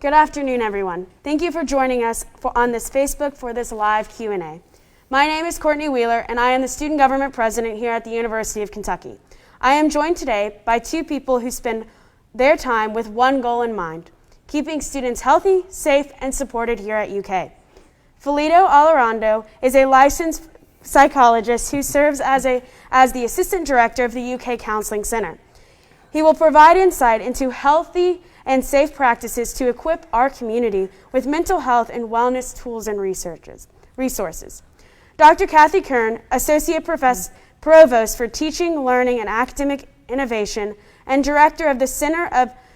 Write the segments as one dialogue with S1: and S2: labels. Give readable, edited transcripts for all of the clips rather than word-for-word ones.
S1: Good afternoon, everyone. Thank you for joining us on this Facebook for this live Q&A. My name is Courtney Wheeler, and I am the Student Government President here at the University of Kentucky. I am joined today by two people who spend their time with one goal in mind: keeping students healthy, safe, and supported here at UK. Filippo Alorando is a licensed psychologist who serves as the Assistant Director of the UK Counseling Center. He will provide insight into healthy and safe practices to equip our community with mental health and wellness tools and resources. Dr. Kathy Kern, Associate Provost for Teaching, Learning, and Academic Innovation, and Director of the Center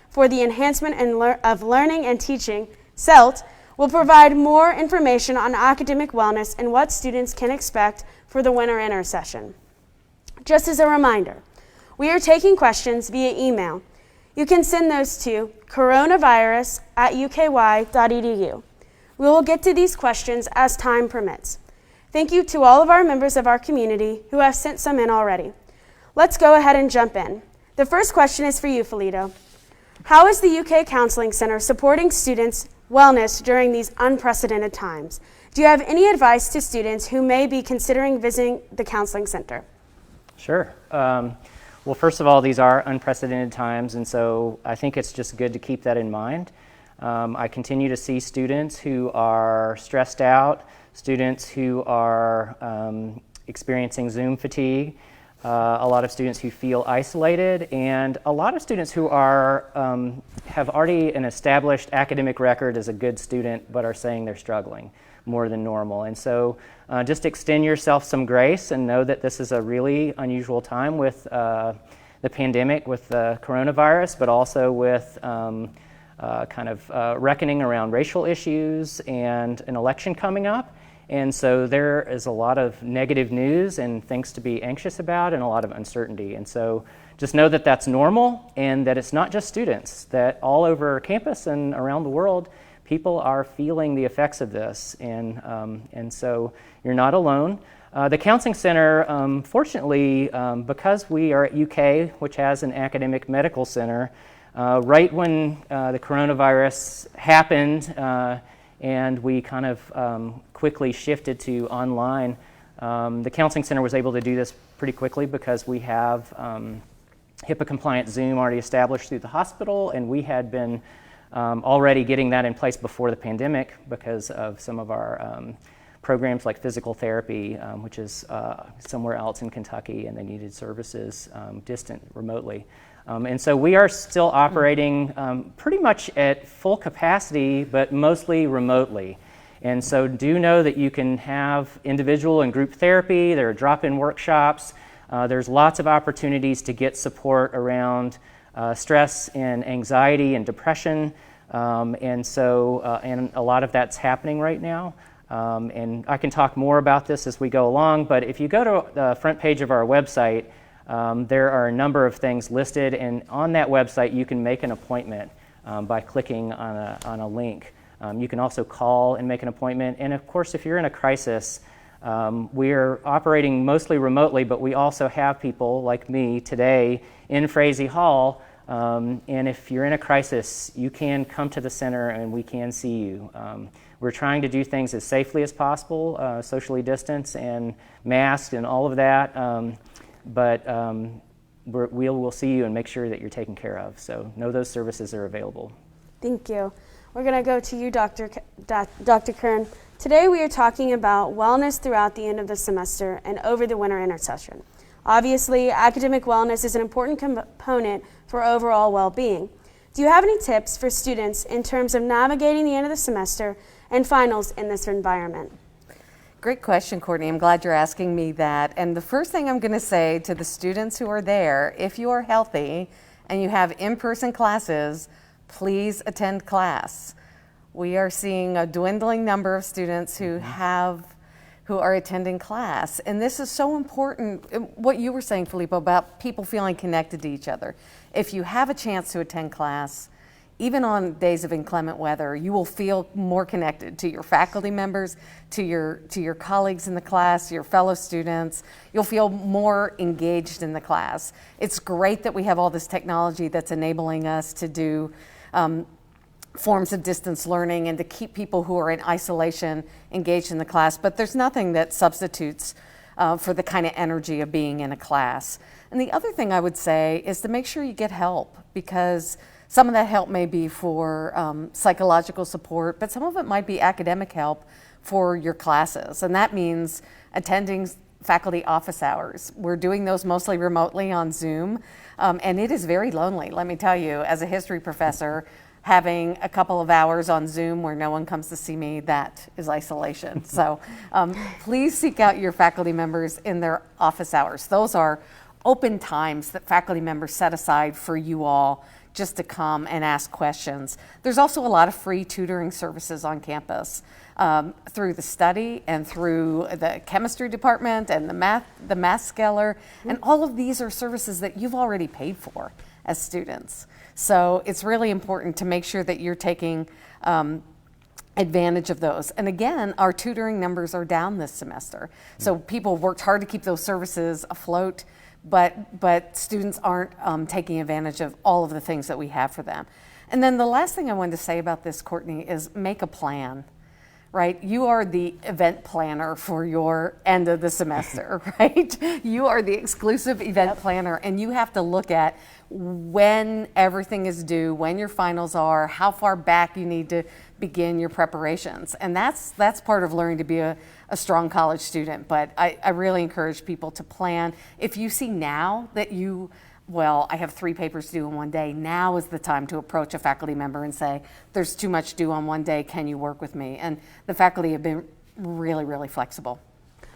S1: for the Enhancement of Learning and Teaching, CELT, will provide more information on academic wellness and what students can expect for the winter Intercession. Just as a reminder, we are taking questions via email. You can send those to coronavirus@uky.edu. We will get to these questions as time permits. Thank you to all of our members of our community who have sent some in already. Let's go ahead and jump in. The first question is for you, Filippo. How is the UK Counseling Center supporting students' wellness during these unprecedented times? Do you have any advice to students who may be considering visiting the counseling center?
S2: Sure. Well, first of all, these are unprecedented times, and so I think it's just good to keep that in mind. I continue to see students who are stressed out, students who are experiencing Zoom fatigue, a lot of students who feel isolated, and a lot of students who have already an established academic record as a good student but are saying they're struggling more than normal. And so just extend yourself some grace and know that this is a really unusual time with the pandemic, with the coronavirus, but also with reckoning around racial issues and an election coming up. And so there is a lot of negative news and things to be anxious about and a lot of uncertainty. And so just know that that's normal and that it's not just students, that all over campus and around the world, people are feeling the effects of this. And so you're not alone. The Counseling Center, fortunately, because we are at UK, which has an academic medical center, right when the coronavirus happened, and we kind of quickly shifted to online. The Counseling Center was able to do this pretty quickly because we have HIPAA-compliant Zoom already established through the hospital, and we had been already getting that in place before the pandemic because of some of our programs like physical therapy, which is somewhere else in Kentucky, and they needed services distant remotely. And so we are still operating pretty much at full capacity, but mostly remotely. And so do know that you can have individual and group therapy. There are drop-in workshops. There's lots of opportunities to get support around stress and anxiety and depression. And a lot of that's happening right now. And I can talk more about this as we go along, but if you go to the front page of our website, there are a number of things listed, and on that website you can make an appointment by clicking on a link. You can also call and make an appointment, and of course if you're in a crisis, we're operating mostly remotely, but we also have people like me today in Frazee Hall, and if you're in a crisis, you can come to the center and we can see you. We're trying to do things as safely as possible, socially distanced and masked and all of that. But we'll see you and make sure that you're taken care of. So know those services are available.
S1: Thank you. We're going to go to you, Dr. Kern. Today we are talking about wellness throughout the end of the semester and over the winter Intercession. Obviously, academic wellness is an important component for overall well-being. Do you have any tips for students in terms of navigating the end of the semester and finals in this environment?
S3: Great question, Courtney. I'm glad you're asking me that. And the first thing I'm going to say to the students who are there, if you are healthy and you have in-person classes, please attend class. We are seeing a dwindling number of students who are attending class. And this is so important, what you were saying, Filippo, about people feeling connected to each other. If you have a chance to attend class, even on days of inclement weather, you will feel more connected to your faculty members, to your colleagues in the class, your fellow students. You'll feel more engaged in the class. It's great that we have all this technology that's enabling us to do forms of distance learning and to keep people who are in isolation engaged in the class, but there's nothing that substitutes for the kind of energy of being in a class. And the other thing I would say is to make sure you get help, because some of that help may be for psychological support, but some of it might be academic help for your classes. And that means attending faculty office hours. We're doing those mostly remotely on Zoom, and it is very lonely, let me tell you. As a history professor, having a couple of hours on Zoom where no one comes to see me, that is isolation. So please seek out your faculty members in their office hours. Those are open times that faculty members set aside for you all just to come and ask questions. There's also a lot of free tutoring services on campus through the study and through the chemistry department and the math scholar. And all of these are services that you've already paid for as students. So it's really important to make sure that you're taking advantage of those. And again, our tutoring numbers are down this semester. So people worked hard to keep those services afloat, but students aren't taking advantage of all of the things that we have for them. And then the last thing I wanted to say about this, Courtney, is make a plan. Right? You are the event planner for your end of the semester, right? You are the exclusive event planner, and you have to look at when everything is due, when your finals are, how far back you need to begin your preparations. And that's part of learning to be a strong college student. But I really encourage people to plan. If you see now that I have 3 papers due in one day, now is the time to approach a faculty member and say, there's too much due on one day, can you work with me? And the faculty have been really, really flexible.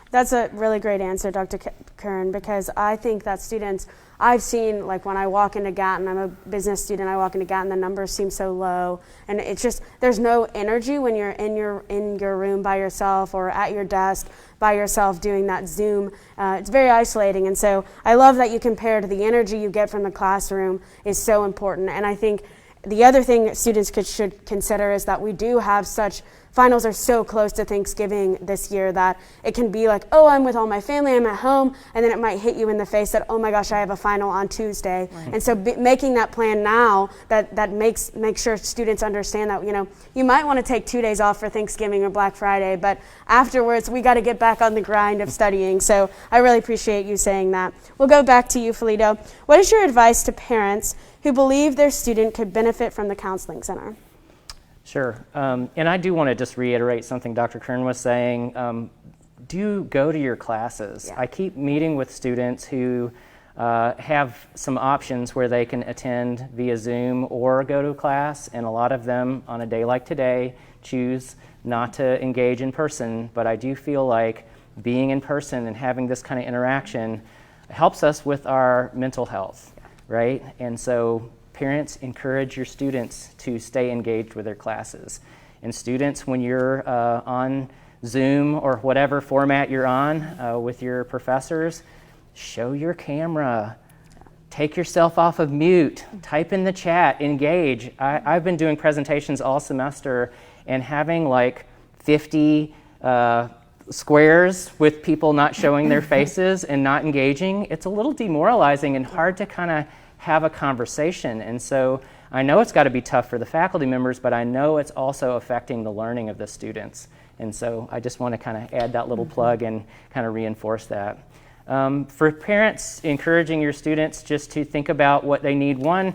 S1: That's a really great answer, Dr. Kern, because I think that students, I've seen, like when I walk into Gatton, I'm a business student, I walk into Gatton, the numbers seem so low, and it's just, there's no energy when you're in your room by yourself or at your desk by yourself doing that Zoom. It's very isolating, and so I love that you compared the energy you get from the classroom is so important. And I think the other thing students should consider is that we do have finals are so close to Thanksgiving this year that it can be like, oh, I'm with all my family, I'm at home, and then it might hit you in the face that, oh my gosh, I have a final on Tuesday. Right. And so making that plan now, that makes sure students understand that, you might want to take 2 days off for Thanksgiving or Black Friday, but afterwards we got to get back on the grind of studying. So I really appreciate you saying that. We'll go back to you, Felito. What is your advice to parents who believe their student could benefit from the counseling center?
S2: Sure. And I do want to just reiterate something Dr. Kern was saying. Do go to your classes. Yeah. I keep meeting with students who have some options where they can attend via Zoom or go to class, and a lot of them on a day like today choose not to engage in person. But I do feel like being in person and having this kind of interaction helps us with our mental health, right? And so parents, encourage your students to stay engaged with their classes. And students, when you're on Zoom or whatever format you're on with your professors, show your camera. Take yourself off of mute. Type in the chat. Engage. I've been doing presentations all semester, and having like 50 squares with people not showing their faces and not engaging, it's a little demoralizing and hard to kind of have a conversation. And so I know it's got to be tough for the faculty members, but I know it's also affecting the learning of the students. And so I just want to kind of add that little plug and kind of reinforce that. For parents, encouraging your students just to think about what they need. One,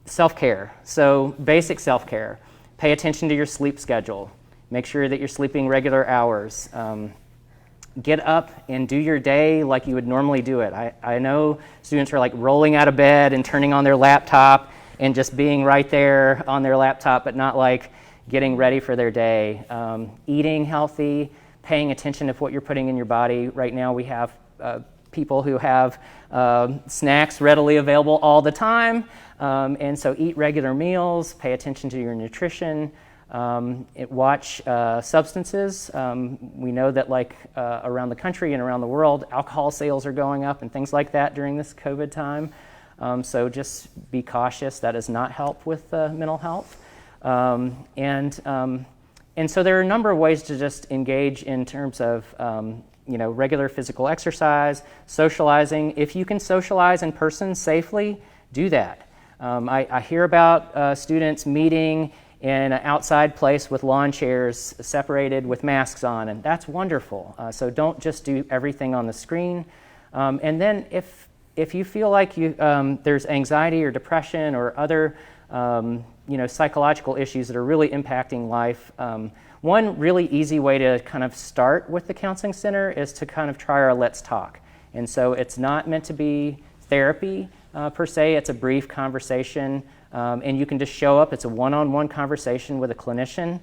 S2: self-care. So basic self-care. Pay attention to your sleep schedule. Make sure that you're sleeping regular hours. Get up and do your day like you would normally do it. I know students are like rolling out of bed and turning on their laptop and just being right there on their laptop, but not like getting ready for their day. Eating healthy, paying attention to what you're putting in your body. Right now we have people who have snacks readily available all the time, and so eat regular meals, pay attention to your nutrition. Watch substances. We know that around the country and around the world, alcohol sales are going up and things like that during this COVID time. So just be cautious. That does not help with mental health. And so there are a number of ways to just engage in terms of regular physical exercise, socializing. If you can socialize in person safely, do that. I hear about students meeting in an outside place with lawn chairs separated with masks on, and that's wonderful. So don't just do everything on the screen. And then if you feel like there's anxiety or depression or other psychological issues that are really impacting life, one really easy way to kind of start with the counseling center is to kind of try our Let's Talk. And so it's not meant to be therapy per se, it's a brief conversation, and you can just show up. It's a one-on-one conversation with a clinician,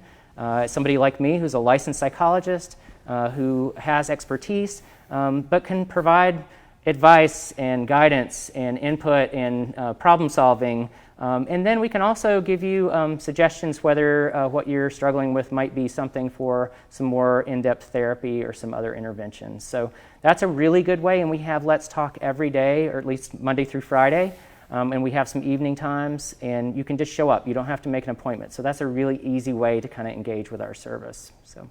S2: somebody like me who's a licensed psychologist who has expertise, but can provide advice and guidance and input and problem solving. And then we can also give you suggestions whether what you're struggling with might be something for some more in-depth therapy or some other interventions. So that's a really good way, and we have Let's Talk every day, or at least Monday through Friday, and we have some evening times, and you can just show up. You don't have to make an appointment. So that's a really easy way to kind of engage with our service. So.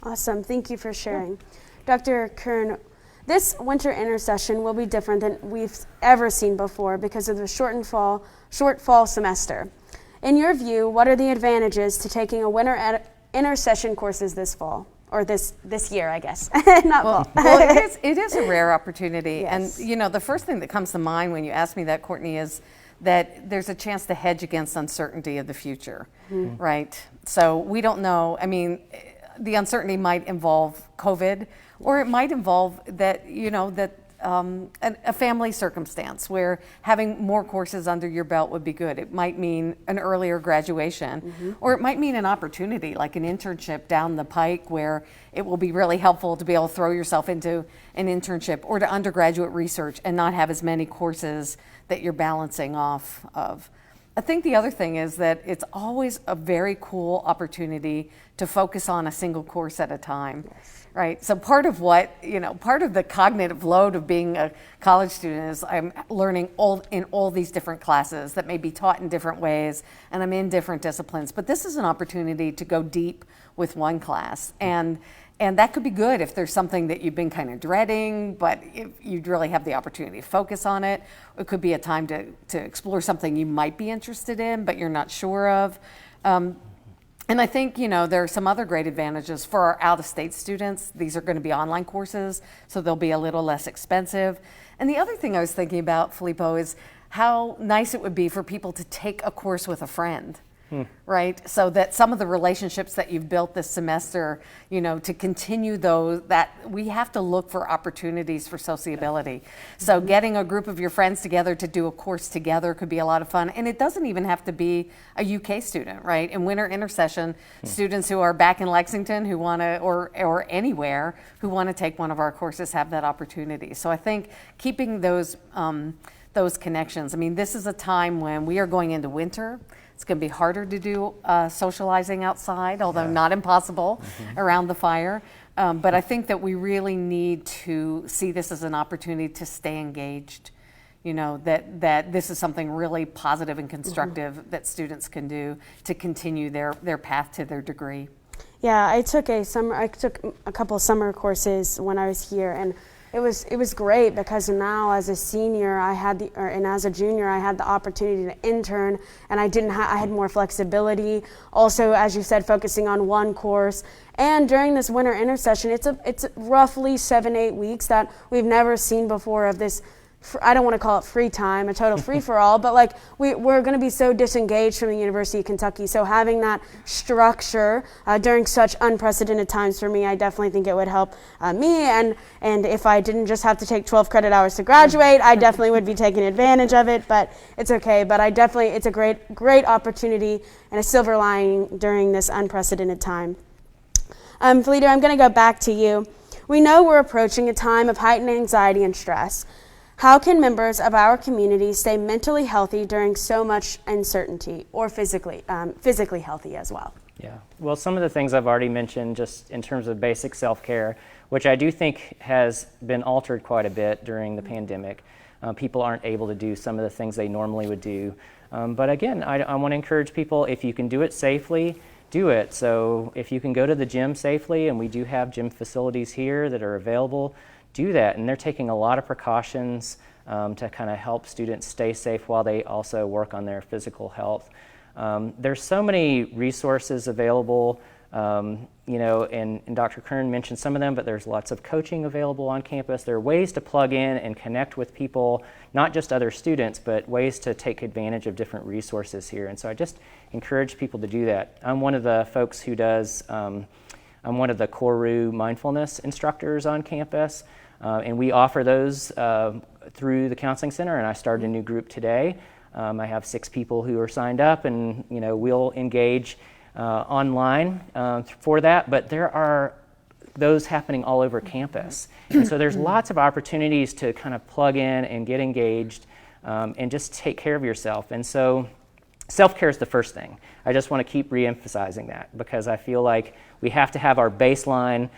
S1: Awesome. Thank you for sharing. Dr. Kern, this winter intercession will be different than we've ever seen before because of the short fall semester. In your view, what are the advantages to taking a winter intercession courses this fall? Or this year, I guess, not fall.
S3: Well, it is a rare opportunity.
S1: Yes.
S3: And, the first thing that comes to mind when you ask me that, Courtney, is that there's a chance to hedge against uncertainty of the future, right? So we don't know. I mean, the uncertainty might involve COVID, or it might involve that, a family circumstance where having more courses under your belt would be good. It might mean an earlier graduation, or it might mean an opportunity like an internship down the pike where it will be really helpful to be able to throw yourself into an internship or to undergraduate research and not have as many courses that you're balancing off of. I think the other thing is that it's always a very cool opportunity to focus on a single course at a time.
S1: Yes.
S3: Right. So part of the cognitive load of being a college student is I'm learning in all these different classes that may be taught in different ways, and I'm in different disciplines. But this is an opportunity to go deep with one class. And that could be good if there's something that you've been kind of dreading, but if you'd really have the opportunity to focus on it. It could be a time to explore something you might be interested in, but you're not sure of. And I think, there are some other great advantages for our out-of-state students. These are going to be online courses, so they'll be a little less expensive. And the other thing I was thinking about, Filippo, is how nice it would be for people to take a course with a friend. Right? So that some of the relationships that you've built this semester, to continue those, that we have to look for opportunities for sociability. So getting a group of your friends together to do a course together could be a lot of fun. And it doesn't even have to be a UK student, right? In winter intercession, students who are back in Lexington who want to, or anywhere, who want to take one of our courses have that opportunity. So I think keeping those connections. I mean, this is a time when we are going into winter. It's going to be harder to do socializing outside, although not impossible around the fire. But I think that we really need to see this as an opportunity to stay engaged. That this is something really positive and constructive that students can do to continue their path to their degree.
S1: Yeah, I took a couple summer courses when I was here, and it was great because now as a senior and as a junior I had the opportunity to intern, and I had more flexibility. Also, as you said, focusing on one course. And during this winter intercession, it's roughly 7-8 weeks that we've never seen before of this. I don't want to call it free time, a total free-for-all, but we're going to be so disengaged from the University of Kentucky. So having that structure during such unprecedented times for me, I definitely think it would help me. And if I didn't just have to take 12 credit hours to graduate, I definitely would be taking advantage of it. But it's okay. But it's a great opportunity and a silver lining during this unprecedented time. Felita, I'm going to go back to you. We know we're approaching a time of heightened anxiety and stress. How can members of our community stay mentally healthy during so much uncertainty, or physically healthy as well?
S2: Yeah, well, some of the things I've already mentioned just in terms of basic self-care, which I do think has been altered quite a bit during the pandemic. People aren't able to do some of the things they normally would do. But again, I want to encourage people, if you can do it safely, do it. So if you can go to the gym safely, and we do have gym facilities here that are available, do that. And they're taking a lot of precautions to kind of help students stay safe while they also work on their physical health. There's so many resources available, and Dr. Kern mentioned some of them, but there's lots of coaching available on campus. There are ways to plug in and connect with people, not just other students, but ways to take advantage of different resources here. And so I just encourage people to do that. I'm one of the folks who does, I'm one of the Koru mindfulness instructors on campus, and we offer those through the Counseling Center, and I started a new group today. I have 6 people who are signed up, and we'll engage online for that, but there are those happening all over campus. And so there's lots of opportunities to kind of plug in and get engaged and just take care of yourself. And so self-care is the first thing. I just want to keep re-emphasizing that because I feel like we have to have our baseline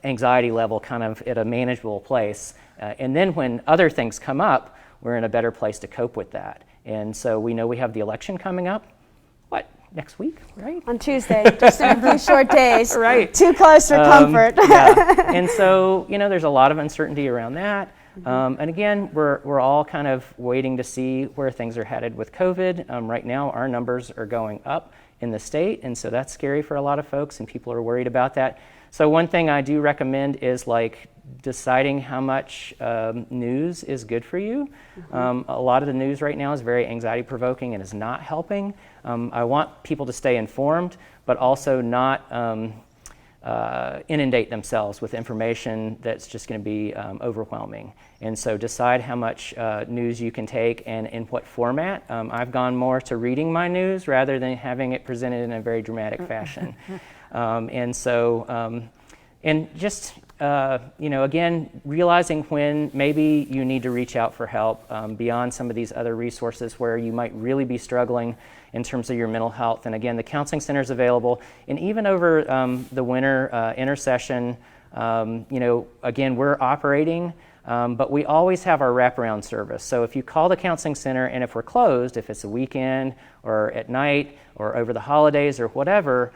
S2: anxiety level kind of at a manageable place. And then when other things come up, we're in a better place to cope with that. And so we know we have the election coming up. Next week, right?
S1: On Tuesday, just in a few short days.
S2: Right.
S1: Too close for comfort.
S2: Yeah. And so, there's a lot of uncertainty around that. And again, we're all kind of waiting to see where things are headed with COVID. Right now, our numbers are going up in the state, and so that's scary for a lot of folks, and people are worried about that. So one thing I do recommend is deciding how much news is good for you. A lot of the news right now is very anxiety provoking and is not helping. I want people to stay informed, but also not inundate themselves with information that's just going to be overwhelming. And so decide how much news you can take and in what format. I've gone more to reading my news rather than having it presented in a very dramatic fashion. Again, realizing when maybe you need to reach out for help beyond some of these other resources where you might really be struggling in terms of your mental health. And again, the Counseling Center is available. And even over the winter, Intercession, again, we're operating, but we always have our wraparound service. So if you call the Counseling Center and if we're closed, if it's a weekend or at night or over the holidays or whatever,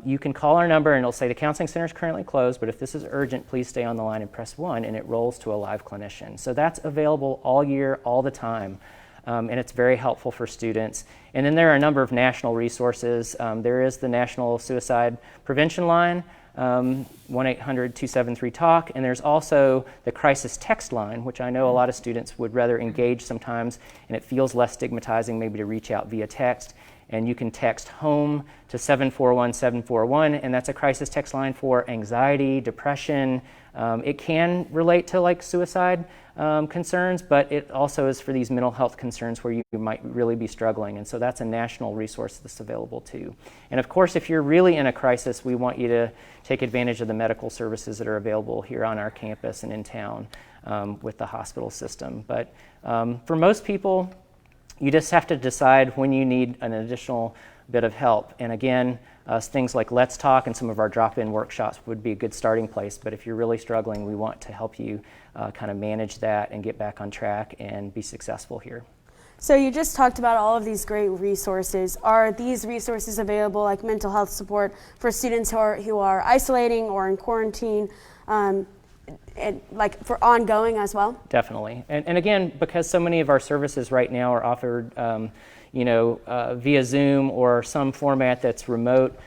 S2: you can call our number and it'll say the Counseling Center is currently closed, but if this is urgent, please stay on the line and press 1, and it rolls to a live clinician. So that's available all year, all the time, and it's very helpful for students. And then there are a number of national resources. There is the National Suicide Prevention Line, 1-800-273-TALK, and there's also the crisis text line, which I know a lot of students would rather engage sometimes, and it feels less stigmatizing maybe to reach out via text. And you can text HOME to 741-741, and that's a crisis text line for anxiety, depression. It can relate to suicide concerns, but it also is for these mental health concerns where you might really be struggling. And so that's a national resource that's available too. And of course, if you're really in a crisis, we want you to take advantage of the medical services that are available here on our campus and in town with the hospital system. But for most people, you just have to decide when you need an additional bit of help. And again, things like Let's Talk and some of our drop-in workshops would be a good starting place. But if you're really struggling, we want to help you kind of manage that and get back on track and be successful here.
S1: So you just talked about all of these great resources. Are these resources available, like mental health support, for students who are isolating or in quarantine? For ongoing as well? Definitely.
S2: And again, because so many of our services right now are offered via Zoom or some format that's remote,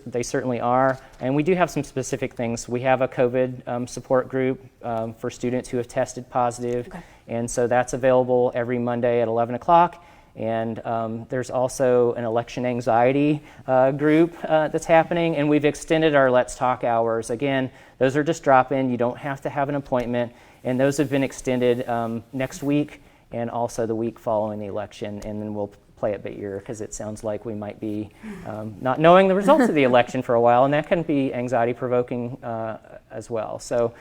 S2: they certainly are. And we do have some specific things. We have a COVID support group for students who have tested positive. Okay. And so that's available every Monday at 11 o'clock. And there's also an election anxiety group that's happening, and we've extended our Let's Talk hours. Again, those are just drop-in. You don't have to have an appointment, and those have been extended next week and also the week following the election, and then we'll play it by ear because it sounds like we might be not knowing the results of the election for a while, and that can be anxiety-provoking as well. So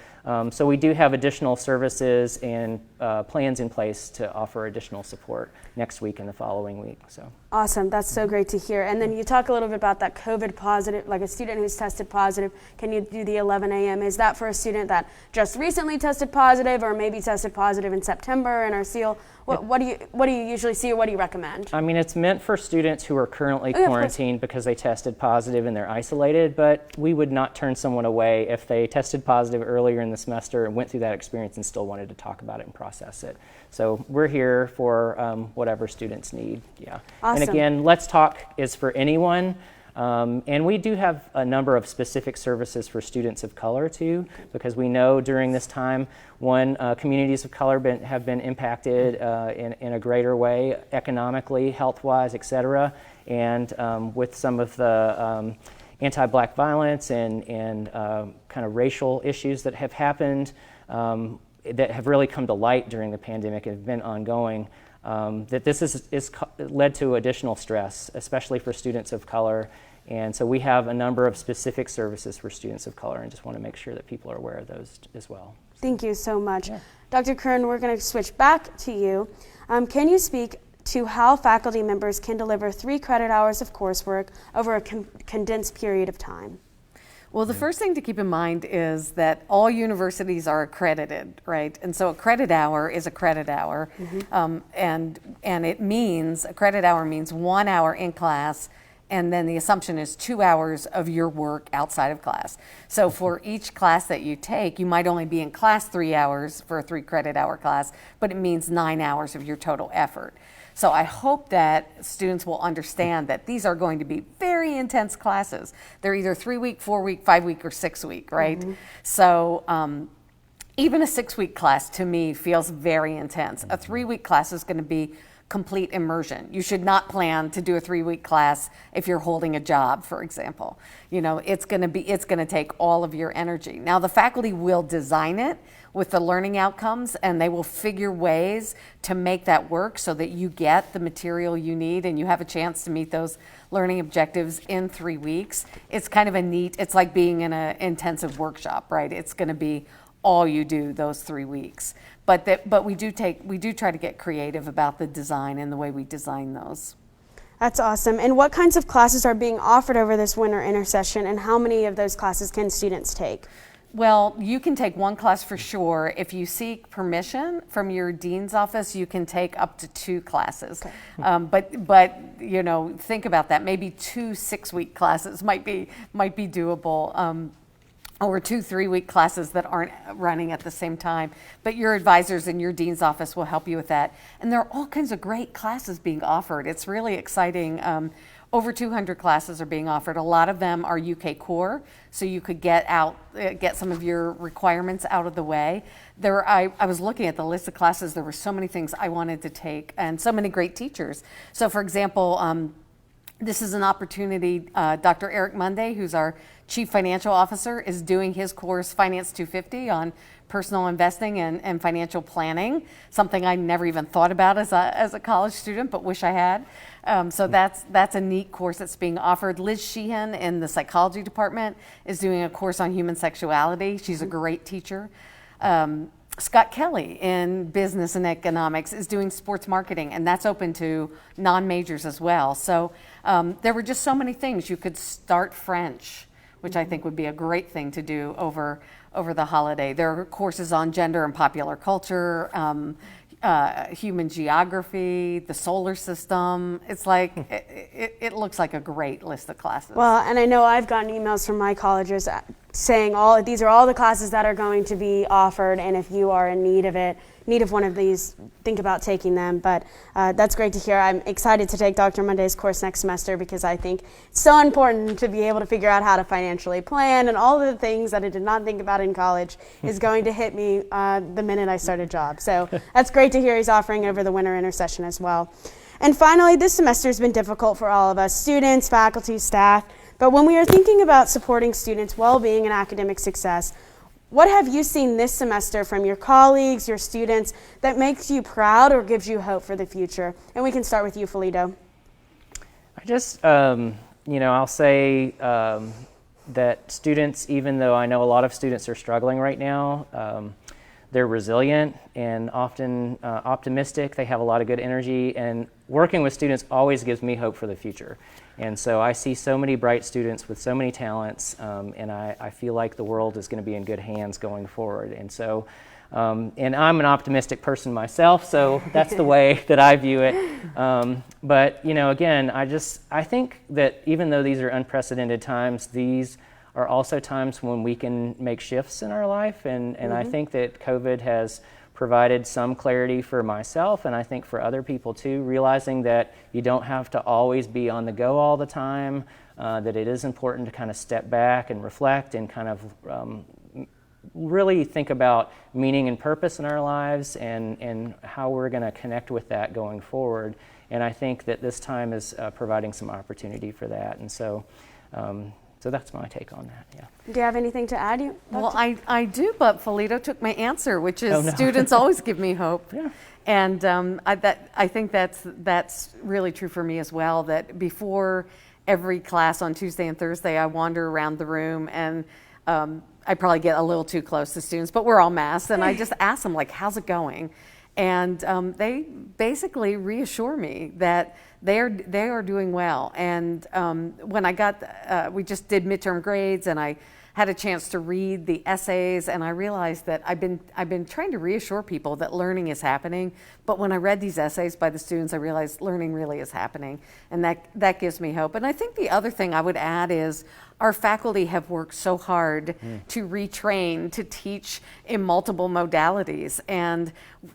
S2: we do have additional services and plans in place to offer additional support next week and the following week. So
S1: awesome, that's so great to hear. And then you talk a little bit about that COVID positive, like a student who's tested positive. Can you do the 11 a.m.? Is that for a student that just recently tested positive, or maybe tested positive in September and are still? What do you usually see, or what do you recommend?
S2: mean, it's meant for students who are currently
S1: Oh, yeah, of course.
S2: quarantined because they tested positive and they're isolated, but we would not turn someone away if they tested positive earlier in the semester and went through that experience and still wanted to talk about it and process it. So we're here for whatever students need, yeah.
S1: Awesome.
S2: And again, Let's Talk is for anyone. And we do have a number of specific services for students of color too, because we know during this time, communities of color have been impacted in a greater way, economically, health-wise, et cetera. And with some of the anti-Black violence and kind of racial issues that have happened, that have really come to light during the pandemic and have been ongoing, that this is led to additional stress, especially for students of color. And so we have a number of specific services for students of color and just want to make sure that people are aware of those as well.
S1: Thank you so much.
S2: Yeah.
S1: Dr. Kern, we're going to switch back to you. Can you speak to how faculty members can deliver 3 credit hours of coursework over a condensed period of time?
S3: Well, the first thing to keep in mind is that all universities are accredited, right? And so a credit hour is a credit hour. And it means, a credit hour means 1 hour in class, and then the assumption is 2 hours of your work outside of class. So for each class that you take, you might only be in class 3 hours for a 3 credit hour class, but it means 9 hours of your total effort. So I hope that students will understand that these are going to be very intense classes. They're either 3-week, 4-week, 5-week, or 6-week, right? So even a 6-week class to me feels very intense. A 3-week class is going to be complete immersion. You should not plan to do a 3-week class if you're holding a job, for example. You know, it's going to take all of your energy. Now the faculty will design it with the learning outcomes, and they will figure ways to make that work so that you get the material you need and you have a chance to meet those learning objectives in 3 weeks. It's kind of it's like being in an intensive workshop, right? It's going to be all you do those 3 weeks. But we do try to get creative about the design and the way we design those.
S1: That's awesome. And what kinds of classes are being offered over this winter intercession, and how many of those classes can students take?
S3: Well, you can take 1 class for sure. If you seek permission from your dean's office, you can take up to 2 classes. Okay. But you know, think about that. Maybe 2 6-week classes might be doable. Or 2 3-week classes that aren't running at the same time. But your advisors in your dean's office will help you with that. And there are all kinds of great classes being offered. It's really exciting. Over 200 classes are being offered. A lot of them are UK core, so you could get some of your requirements out of the way. I was looking at the list of classes. There were so many things I wanted to take and so many great teachers. So for example, this is an opportunity. Dr. Eric Monday, who's our Chief Financial Officer, is doing his course Finance 250 on personal investing and financial planning, something I never even thought about as a college student, but wish I had. So that's a neat course that's being offered. Liz Sheehan in the psychology department is doing a course on human sexuality. She's a great teacher. Scott Kelly in business and economics is doing sports marketing, and that's open to non-majors as well. So there were just so many things. You could start French, which I think would be a great thing to do over the holiday. There are courses on gender and popular culture, human geography, the solar system. It's like, it looks like a great list of classes.
S1: Well, and I know I've gotten emails from my colleges saying these are all the classes that are going to be offered, and if you are in need of one of these, think about taking them. But that's great to hear. I'm excited to take Dr. Monday's course next semester because I think it's so important to be able to figure out how to financially plan, and all of the things that I did not think about in college is going to hit me the minute I start a job. So that's great to hear he's offering over the winter intercession as well. And finally, this semester has been difficult for all of us, students, faculty, staff. But when we are thinking about supporting students' well-being and academic success, what have you seen this semester from your colleagues, your students, that makes you proud or gives you hope for the future? And we can start with you, Felito.
S2: I just, I'll say that students, even though I know a lot of students are struggling right now, they're resilient and often optimistic. They have a lot of good energy, and working with students always gives me hope for the future. And so I see so many bright students with so many talents, and I feel like the world is going to be in good hands going forward. And so And I'm an optimistic person myself, so that's the way that I view it. But again, I think that even though these are unprecedented times, these are also times when we can make shifts in our life, and I think that COVID has provided some clarity for myself, and I think for other people too, realizing that you don't have to always be on the go all the time, that it is important to kind of step back and reflect and kind of really think about meaning and purpose in our lives and how we're going to connect with that going forward. And I think that this time is providing some opportunity for that. And so that's my take on that. Yeah.
S1: Do you have anything to add?
S3: Well, I do, but Felito took my answer, which is
S2: Oh, no.
S3: students always give me hope.
S2: Yeah.
S3: And I think that's really true for me as well, that before every class on Tuesday and Thursday, I wander around the room and I probably get a little too close to students, but we're all masked, and I just ask them, like, how's it going? And they basically reassure me that they are doing well. And when we just did midterm grades, and I had a chance to read the essays, and I realized that I've been trying to reassure people that learning is happening. But when I read these essays by the students, I realized learning really is happening, and that gives me hope. And I think the other thing I would add is our faculty have worked so hard to retrain, to teach in multiple modalities. And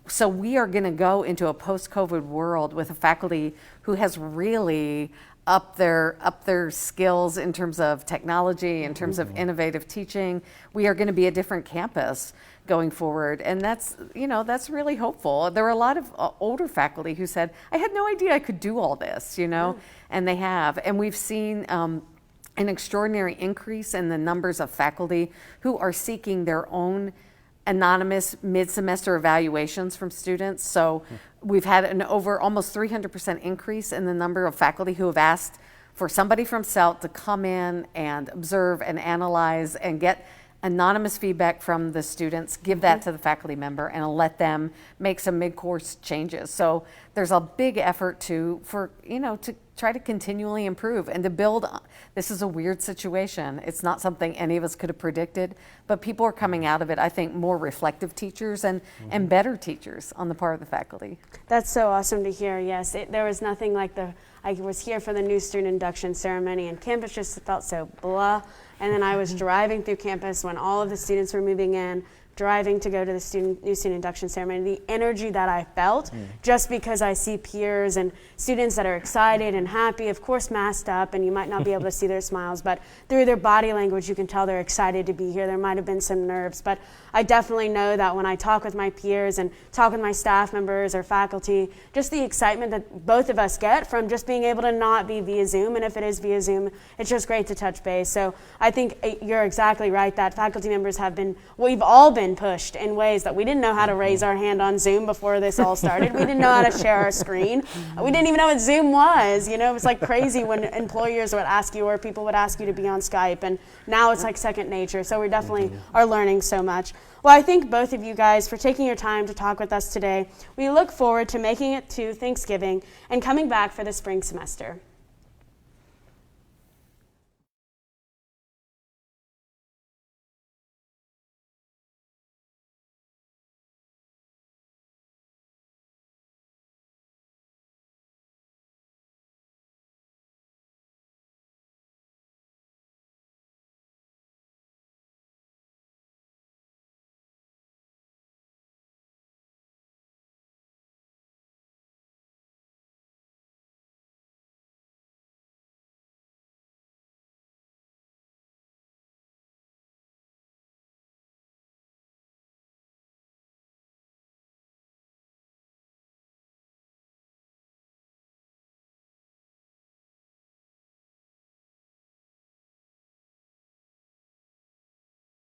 S3: so we are going to go into a post-COVID world with a faculty who has really up their skills in terms of technology, in terms of innovative teaching. We are going to be a different campus going forward, and that's really hopeful. There are a lot of older faculty who said, I had no idea I could do all this, and they have. And we've seen an extraordinary increase in the numbers of faculty who are seeking their own anonymous mid-semester evaluations from students. So we've had an over almost 300% increase in the number of faculty who have asked for somebody from CELT to come in and observe and analyze and get anonymous feedback from the students, give that to the faculty member, and let them make some mid-course changes. So there's a big effort to try to continually improve and to build. This is a weird situation. It's not something any of us could have predicted, but people are coming out of it, I think, more reflective teachers and better teachers on the part of the faculty.
S1: That's so awesome to hear. Yes, there was nothing like I was here for the new student induction ceremony, and campus just felt so blah. And then I was driving through campus when all of the students were moving in, driving to go to the new student induction ceremony. The energy that I felt, just because I see peers and students that are excited and happy, of course masked up, and you might not be able to see their smiles, but through their body language you can tell they're excited to be here. There might have been some nerves, but I definitely know that when I talk with my peers and talk with my staff members or faculty, just the excitement that both of us get from just being able to not be via Zoom, and if it is via Zoom, it's just great to touch base. So I think you're exactly right that faculty members we've all been pushed in ways that we didn't know how to raise our hand on Zoom before this all started. We didn't know how to share our screen. We didn't even know what Zoom was. It was like crazy when employers would ask you or people would ask you to be on Skype, and now it's like second nature. So we definitely are learning so much. Well, I thank both of you guys for taking your time to talk with us today. We look forward to making it to Thanksgiving and coming back for the spring semester.